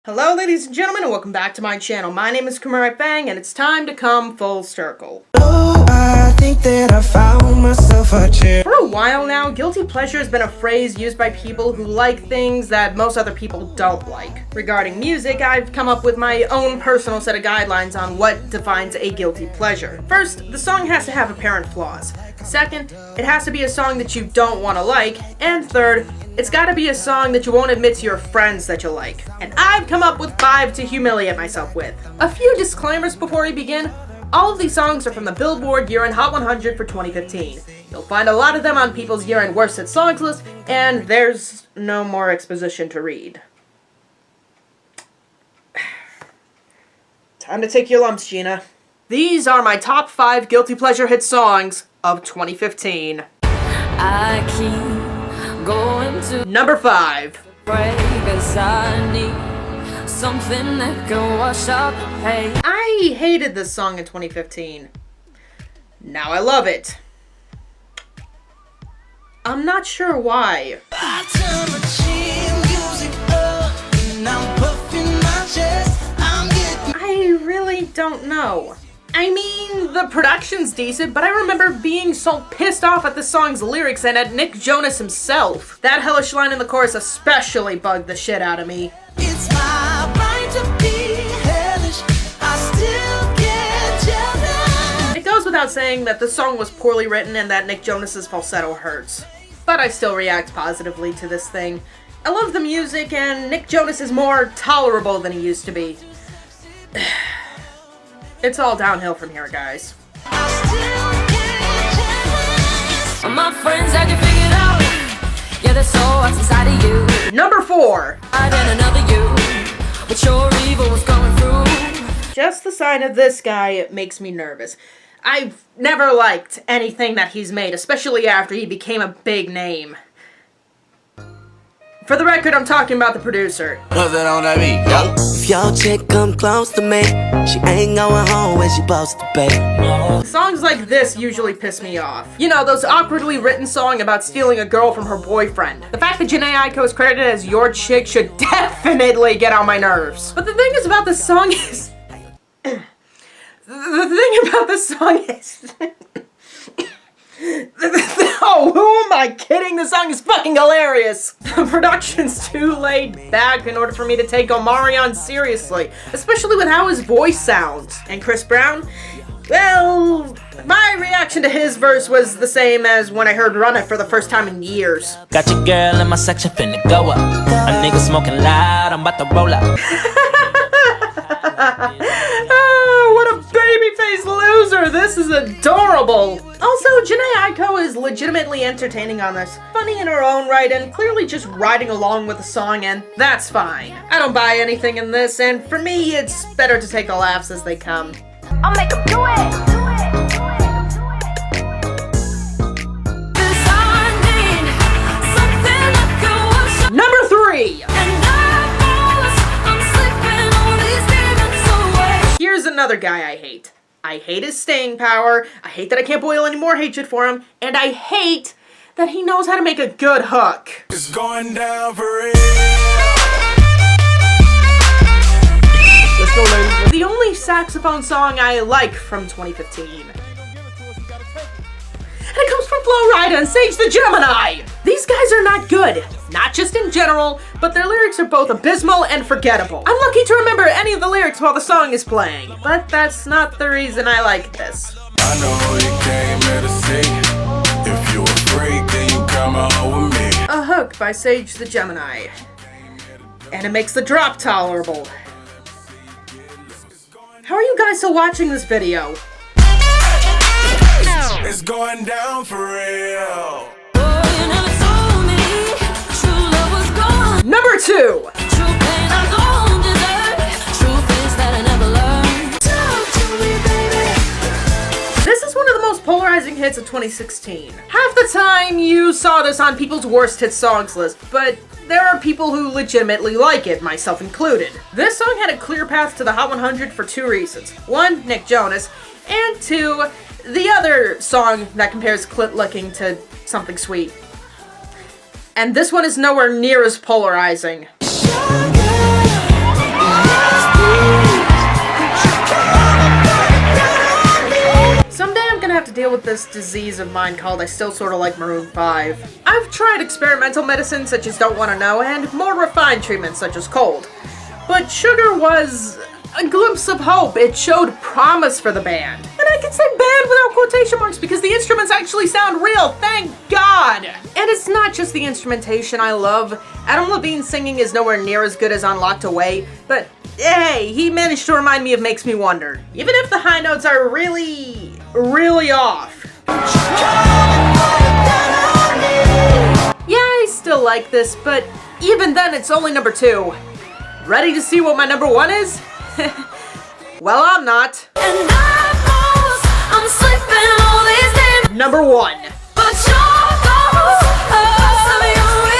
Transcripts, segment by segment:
Hello ladies and gentlemen, and welcome back to my channel. My name is Kumerai Fang, and it's time to come full circle. I think that I found myself a chair. For a while now, guilty pleasure has been a phrase used by people who like things that most other people don't like. Regarding music, I've come up with my own personal set of guidelines on what defines a guilty pleasure. First, the song has to have apparent flaws. Second, it has to be a song that you don't want to like. And third, it's gotta be a song that you won't admit to your friends that you like. And I've come up with 5 to humiliate myself with. A few disclaimers before we begin. All of these songs are from the Billboard Year-End Hot 100 for 2015. You'll find a lot of them on people's year-end worst hit songs list, and there's no more exposition to read. Time to take your lumps, Gina. These are my top 5 guilty pleasure hit songs of 2015. I keep going to Number 5. break 'cause I need something that can wash out the pain. I hated this song in 2015. Now I love it. I'm not sure why. I turn my chin music up, and I'm puffing my chest. I'm getting I really don't know. I mean, the production's decent, but I remember being so pissed off at the song's lyrics and at Nick Jonas himself. That hellish line in the chorus especially bugged the shit out of me. it's my right to be hellish. I still get jealous. It goes without saying that the song was poorly written and that Nick Jonas's falsetto hurts. But I still react positively to this thing. I love the music, and Nick Jonas is more tolerable than he used to be. It's all downhill from here, guys. I still get jealous. All my friends had you figured out. Yeah, that's all what's inside of you. Number 4. I did another you. But your evil was going through. Just the sight of this guy makes me nervous. I've never liked anything that he's made, especially after he became a big name. For the record, I'm talking about the producer. Nothing on that beat, yo. If your chick come close to me, she ain't going home when she supposed to be. Songs like this usually piss me off. You know, those awkwardly written songs about stealing a girl from her boyfriend. The fact that Janae Aiko is credited as your chick should definitely get on my nerves. But the thing is about this song is... The thing about this song is... Oh, who am I kidding? The song is fucking hilarious! The production's too laid back in order for me to take Omarion seriously, especially with how his voice sounds. And Chris Brown? Well, my reaction to his verse was the same as when I heard Run It for the first time in years. Got your girl in my section finna go up. A nigga smoking loud, I'm about to roll up. Oh, what a baby-faced loser! This is adorable! Also, Janae Aiko is legitimately entertaining on this. Funny in her own right, and clearly just riding along with the song, and that's fine. I don't buy anything in this, and for me, it's better to take the laughs as they come. I'll make them do it. Cause I need something that can wash out. Number 3! And I'm slipping all these demons away. Here's another guy I hate. I hate his staying power, I hate that I can't boil any more hatred for him, and I hate that he knows how to make a good hook. It's going down for real. Let's go, ladies. The only saxophone song I like from 2015. And it comes from Flo Rida and Sage the Gemini! These guys are not good, not just in general, but their lyrics are both abysmal and forgettable. I'm lucky to remember any of the lyrics while the song is playing, but that's not the reason I like this. I know you came here to see. If you a freak, then you come on with me. A Hook by Sage the Gemini. And it makes the drop tolerable. How are you guys still watching this video? It's going down for real. Oh, you never told me true love was gone. Number 2! True pain I don't deserve. Truth is that I never learned. Talk to me, baby. This is one of the most polarizing hits of 2016. Half the time you saw this on people's worst hit songs list, but there are people who legitimately like it, myself included. This song had a clear path to the Hot 100 for 2 reasons. 1, Nick Jonas, and 2, the other song that compares clit licking to something sweet. And this one is nowhere near as polarizing. Sugar. with this disease of mine called I Still Sorta Like Maroon 5. I've tried experimental medicine such as Don't Wanna Know and more refined treatments such as Cold. But Sugar was a glimpse of hope. It showed promise for the band. And I can say band without quotation marks because the instruments actually sound real, thank God! And it's not just the instrumentation I love. Adam Levine's singing is nowhere near as good as on Locked Away, but hey, he managed to remind me of Makes Me Wonder. Even if the high notes are really, really off. Yeah, I still like this, but even then it's only number 2. Ready to see what my number 1 is? Well, I'm not. And I knows I'm sleeping all these days. Number 1. But your ghost,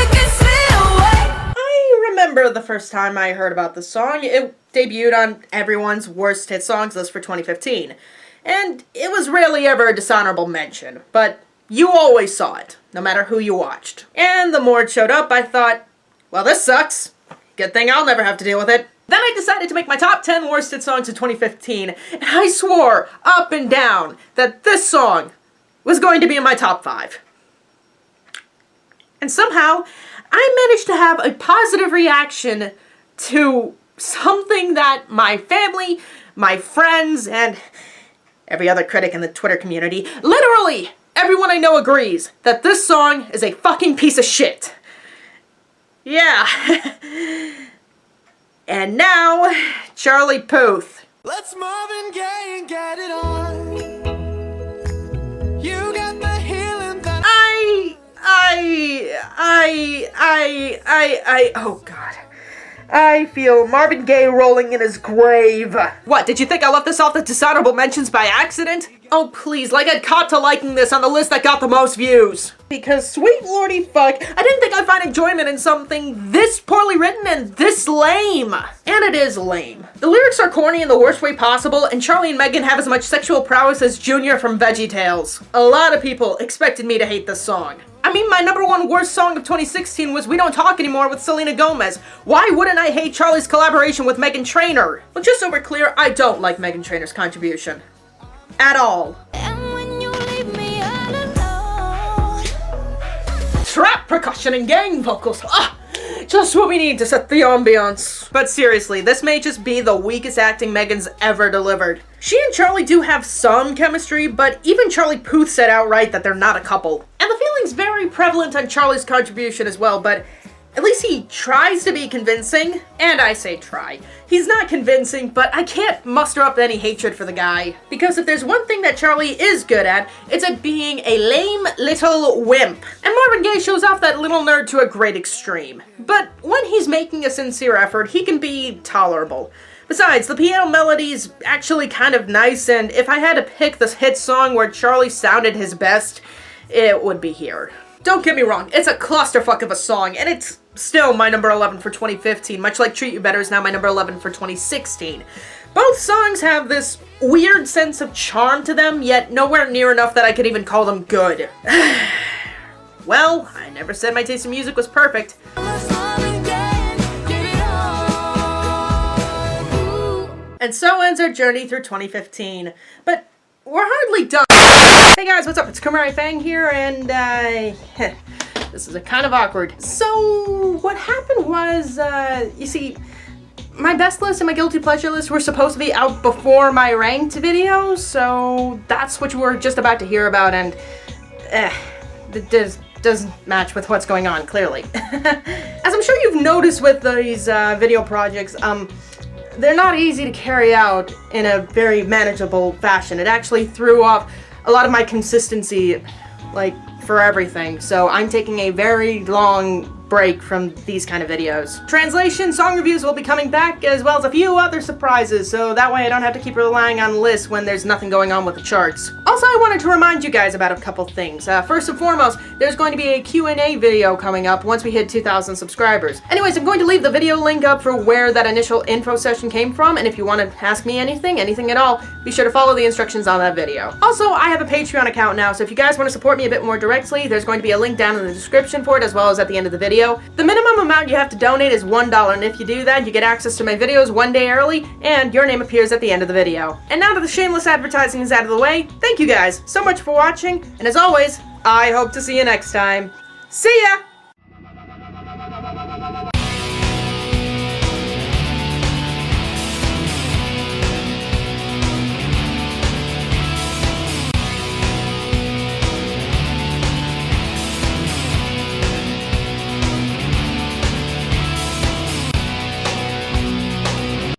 it gets me away. I remember the first time I heard about this song. It debuted on everyone's worst hit songs list for 2015. And it was rarely ever a dishonorable mention, but you always saw it, no matter who you watched. And the more it showed up, I thought, well, this sucks. Good thing I'll never have to deal with it. Then I decided to make my top 10 worst hit songs of 2015, and I swore up and down that this song was going to be in my top 5. And somehow, I managed to have a positive reaction to something that my family, my friends, and every other critic in the Twitter community, literally everyone I know agrees that this song is a fucking piece of shit. Yeah. And now, Charlie Puth. Let's Marvin Gaye and get it on. You got the healing that oh God. I feel Marvin Gaye rolling in his grave. What, did you think I left this off the dishonorable mentions by accident? Oh please, like I'd caught to liking this on the list that got the most views. Because sweet lordy fuck, I didn't think I'd find enjoyment in something this poorly written and this lame. And it is lame. The lyrics are corny in the worst way possible, and Charlie and Megan have as much sexual prowess as Junior from VeggieTales. A lot of people expected me to hate this song. I mean, my number 1 worst song of 2016 was We Don't Talk Anymore with Selena Gomez. Why wouldn't I hate Charlie's collaboration with Meghan Trainor? Well, just so we're clear, I don't like Meghan Trainor's contribution. At all. And when you leave me all alone. Trap percussion and gang vocals. Just what we need to set the ambiance. But seriously, this may just be the weakest acting Megan's ever delivered. She and Charlie do have some chemistry, but even Charlie Puth said outright that they're not a couple. And the feeling's very prevalent on Charlie's contribution as well, but at least he tries to be convincing. And I say try. He's not convincing, but I can't muster up any hatred for the guy. Because if there's one thing that Charlie is good at, it's at being a lame little wimp. And Marvin Gaye shows off that little nerd to a great extreme. But when he's making a sincere effort, he can be tolerable. Besides, the piano melody's actually kind of nice, and if I had to pick this hit song where Charlie sounded his best, it would be here. Don't get me wrong, it's a clusterfuck of a song, and it's still my number 11 for 2015, much like Treat You Better is now my number 11 for 2016. Both songs have this weird sense of charm to them, yet nowhere near enough that I could even call them good. Well, I never said my taste in music was perfect. Let's Marvin Gaye, give it all. And so ends our journey through 2015. But we're hardly done. Hey guys, what's up? It's Kumerai Fang here, and this is kind of awkward. So what happened was, you see, my best list and my guilty pleasure list were supposed to be out before my ranked video, so that's what you were just about to hear about, and it doesn't match with what's going on, clearly. As I'm sure you've noticed with these video projects, they're not easy to carry out in a very manageable fashion. It actually threw off a lot of my consistency, like, for everything. So I'm taking a very long break from these kind of videos. Translation, song reviews will be coming back, as well as a few other surprises, so that way I don't have to keep relying on lists when there's nothing going on with the charts. Also, I wanted to remind you guys about a couple things. First and foremost, there's going to be a Q&A video coming up once we hit 2,000 subscribers. Anyways, I'm going to leave the video link up for where that initial info session came from, and if you want to ask me anything at all, be sure to follow the instructions on that video. Also, I have a Patreon account now, so if you guys want to support me a bit more directly, there's going to be a link down in the description for it, as well as at the end of the video. The minimum amount you have to donate is $1, and if you do that, you get access to my videos one day early, and your name appears at the end of the video. And now that the shameless advertising is out of the way, thank you you guys so much for watching, and as always, I hope to see you next time. See ya!